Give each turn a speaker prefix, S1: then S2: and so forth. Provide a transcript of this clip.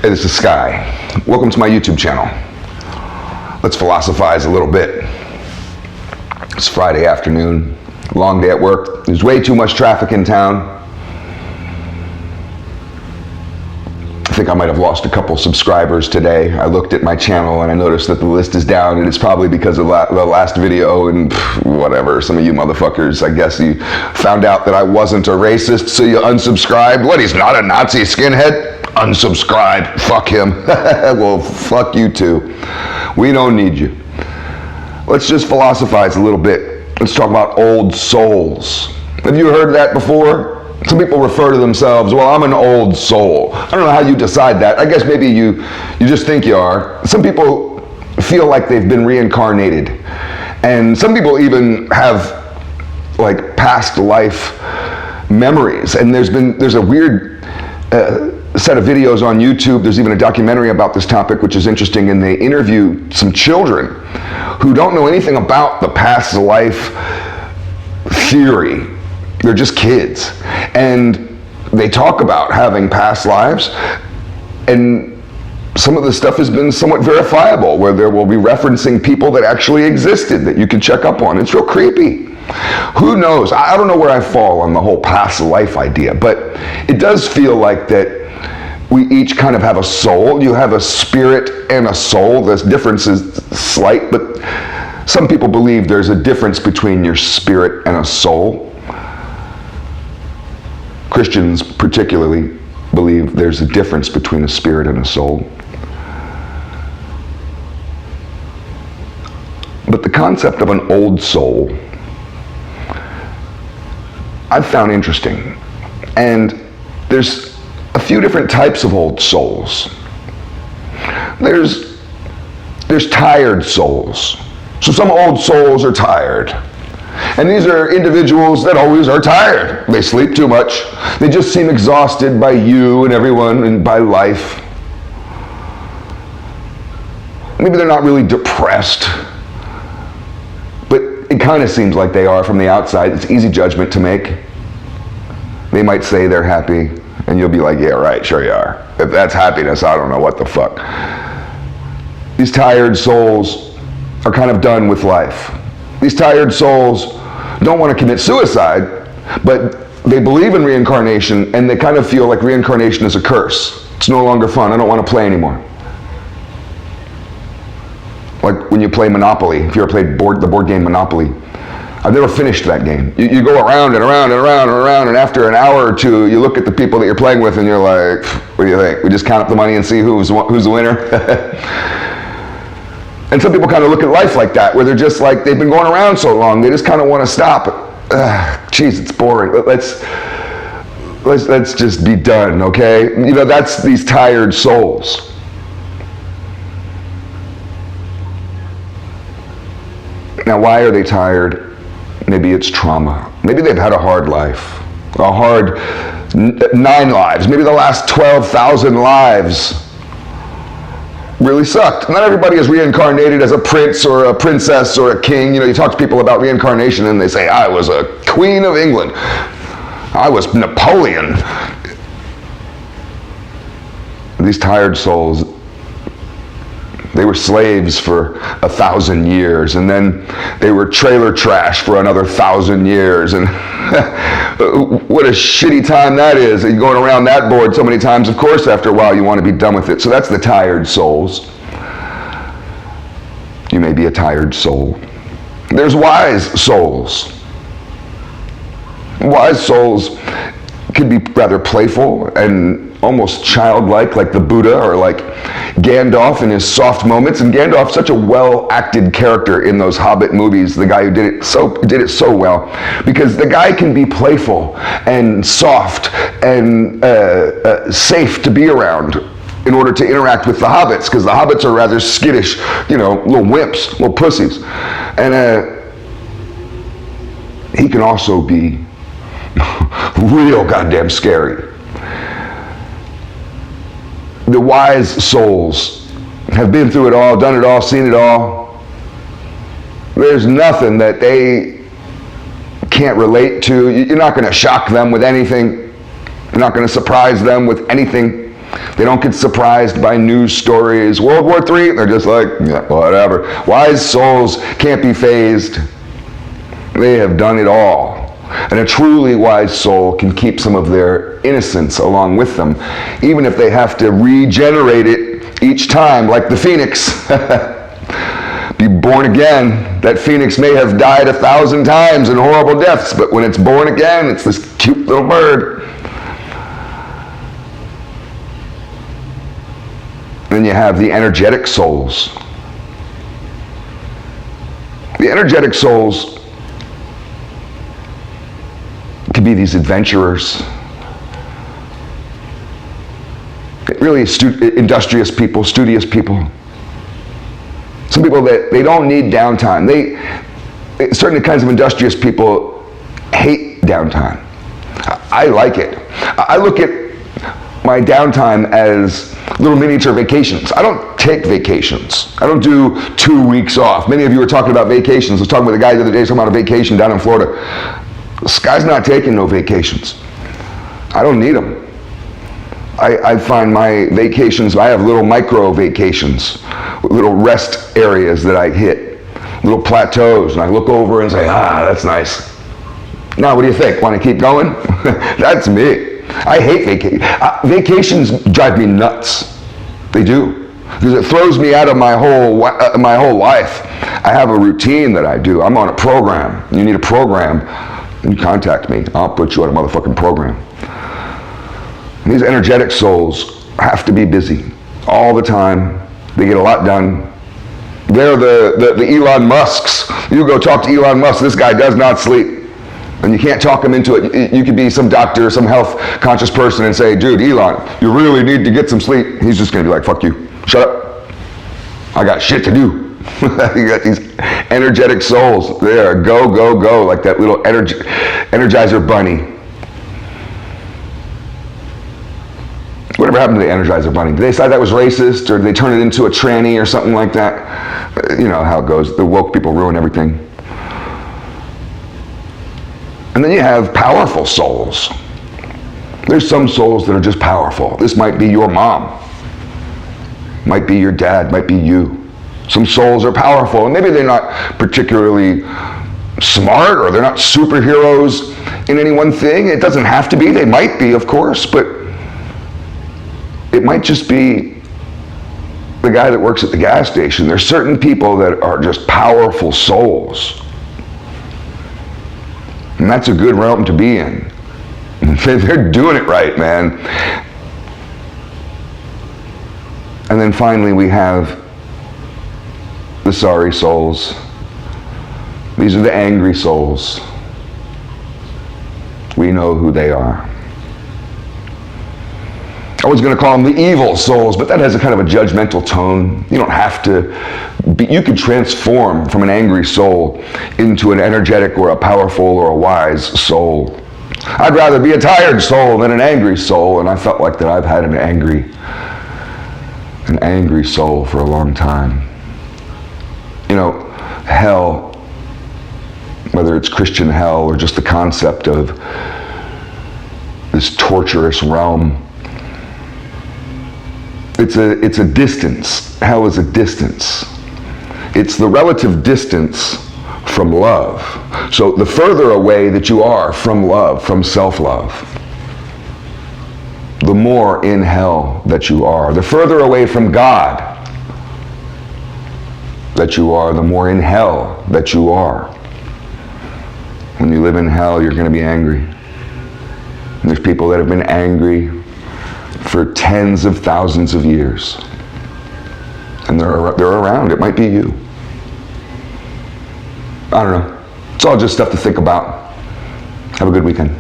S1: Hey, this is Sky. Welcome to my YouTube channel. Let's philosophize a little bit. It's Friday afternoon, long day at work. There's way too much traffic in town. I think I might have lost a couple subscribers today. I looked at my channel and I noticed that the list is down, and it's probably because of the last video and whatever. Some of you motherfuckers, I guess you found out that I wasn't a racist, so you unsubscribed. What, he's not a Nazi skinhead? Unsubscribe. Fuck him. Well, fuck you too. We don't need you. Let's just philosophize a little bit. Let's talk about old souls. Have you heard that before? Some people refer to themselves, well, I'm an old soul. I don't know how you decide that. I guess maybe you just think you are. Some people feel like they've been reincarnated. And some people even have like past life memories. And there's a weird set of videos on YouTube. There's even a documentary about this topic, which is interesting, and they interview some children who don't know anything about the past life theory. They're just kids. And they talk about having past lives, and some of the stuff has been somewhat verifiable, where there will be referencing people that actually existed that you can check up on. It's real creepy. Who knows? I don't know where I fall on the whole past life idea, but it does feel like that we each kind of have a soul. You have a spirit and a soul. The difference is slight, but some people believe there's a difference between your spirit and a soul. Christians particularly believe there's a difference between a spirit and a soul. But the concept of an old soul I've found interesting. And there's a few different types of old souls. There's tired souls. So some old souls are tired. And these are individuals that always are tired. They sleep too much. They just seem exhausted by you and everyone and by life. Maybe they're not really depressed, but it kind of seems like they are from the outside. It's easy judgment to make. They might say they're happy, and you'll be like, yeah, right, sure you are. If that's happiness, I don't know what the fuck. These tired souls are kind of done with life. These tired souls don't want to commit suicide, but they believe in reincarnation, and they kind of feel like reincarnation is a curse. It's no longer fun. I don't want to play anymore. Like when you play Monopoly. If you ever played the board game Monopoly, I've never finished that game. You go around and around and around and around, and after an hour or two, you look at the people that you're playing with, and you're like, what do you think? We just count up the money and see who's the winner? And some people kind of look at life like that, where they're just like, they've been going around so long, they just kind of want to stop. Geez, it's boring. Let's just be done, okay? You know, that's these tired souls. Now, why are they tired? Maybe it's trauma. Maybe they've had a hard life, a hard 9 lives. Maybe the last 12,000 lives really sucked. Not everybody is reincarnated as a prince or a princess or a king. You know, you talk to people about reincarnation and they say, I was a queen of England. I was Napoleon. These tired souls, they were slaves for 1,000 years, and then they were trailer trash for another 1,000 years. And what a shitty time that is. You're going around that board so many times, of course, after a while you want to be done with it. So that's the tired souls. You may be a tired soul. There's wise souls. Wise souls can be rather playful and almost childlike, like the Buddha, or like Gandalf in his soft moments. And Gandalf's such a well-acted character in those Hobbit movies, the guy who did it so well, because the guy can be playful and soft and safe to be around in order to interact with the hobbits, because the hobbits are rather skittish, you know, little wimps, little pussies. And he can also be real goddamn scary. The wise souls have been through it all, done it all, seen it all. There's nothing that they can't relate to. You're not going to shock them with anything. You're not going to surprise them with anything. They don't get surprised by news stories. World War III, they're just like, yeah, whatever. Wise souls can't be fazed. They have done it all. And a truly wise soul can keep some of their innocence along with them, even if they have to regenerate it each time, like the phoenix. Be born again. That phoenix may have died 1,000 times in horrible deaths, but when it's born again, it's this cute little bird. Then you have the energetic souls. The energetic souls can be these adventurers, really industrious people, studious people. Some people that they don't need downtime. Certain kinds of industrious people hate downtime. I like it. I look at my downtime as little miniature vacations. I don't take vacations. I don't do 2 weeks off. Many of you are talking about vacations. I was talking with a guy the other day talking about a vacation down in Florida. This guy's not taking no vacations. I don't need them. I find my vacations, I have little micro vacations, little rest areas that I hit, little plateaus, and I look over and say, that's nice. Now, what do you think? Want to keep going? That's me. I hate vacations. Vacations drive me nuts. They do. Because it throws me out of my whole life. I have a routine that I do. I'm on a program. You need a program, you contact me. I'll put you on a motherfucking program. These energetic souls have to be busy all the time. They get a lot done. They're the Elon Musks. You go talk to Elon Musk. This guy does not sleep. And you can't talk him into it. You could be some doctor, some health conscious person and say, dude, Elon, you really need to get some sleep. He's just going to be like, fuck you. Shut up. I got shit to do. You got these energetic souls. There, go, go, go, like that little Energizer bunny. Whatever happened to the Energizer bunny? Did they decide that was racist, or did they turn it into a tranny or something like that? You know how it goes. The woke people ruin everything. And then you have powerful souls. There's some souls that are just powerful. This might be your mom. Might be your dad, might be you. Some souls are powerful, and maybe they're not particularly smart, or they're not superheroes in any one thing. It doesn't have to be. They might be, of course, but it might just be the guy that works at the gas station. There's certain people that are just powerful souls. And that's a good realm to be in. They're doing it right, man. And then finally we have the sorry souls. These are the angry souls. We know who they are. I was going to call them the evil souls, but that has a kind of a judgmental tone. You don't have to be, you can transform from an angry soul into an energetic or a powerful or a wise soul. I'd rather be a tired soul than an angry soul, and I felt like that I've had an angry soul for a long time. You know, hell, whether it's Christian hell or just the concept of this torturous realm, it's a distance. Hell is a distance. It's the relative distance from love. So the further away that you are from love, from self-love, the more in hell that you are. The further away from God that you are, the more in hell that you are. When you live in hell, you're going to be angry. And there's people that have been angry for tens of thousands of years. And they're around. It might be you. I don't know. It's all just stuff to think about. Have a good weekend.